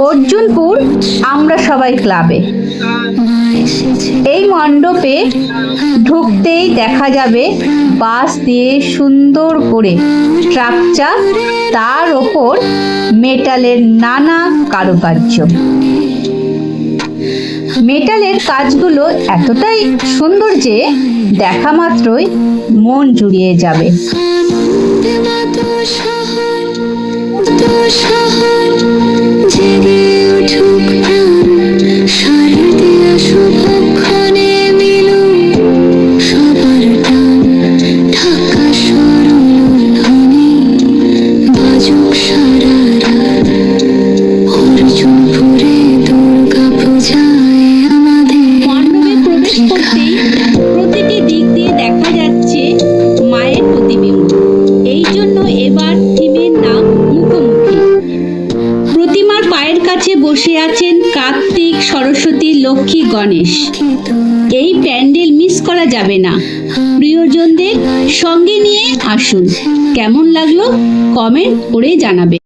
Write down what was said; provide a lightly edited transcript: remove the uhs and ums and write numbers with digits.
অর্জুনপুর আমরা সবাই ক্লাবে। এই মণ্ডপে ঢুকতেই দেখা যাবে বাঁশ দিয়ে সুন্দর করে স্ট্রাকচার, তার ওপর মেটালের নানা কারুকার্য। মেটালের কাজগুলো এতটাই সুন্দর যে দেখা মাত্রই মন জুড়িয়ে যাবে। প্রতিটি দিক দিয়ে দেখা যাচ্ছে মায়ের প্রতিবিম্ব। এই জন্য এবার থিমের নাম মুখোমুখি। প্রতিমার পায়ের কাছে বসে আছেন কার্তিক, সরস্বতী, লক্ষ্মী, গণেশ। এই প্যান্ডেল মিস করা যাবে না। প্রিয়জনদের সঙ্গে নিয়ে আসুন। কেমন লাগলো কমেন্ট করে জানাবে।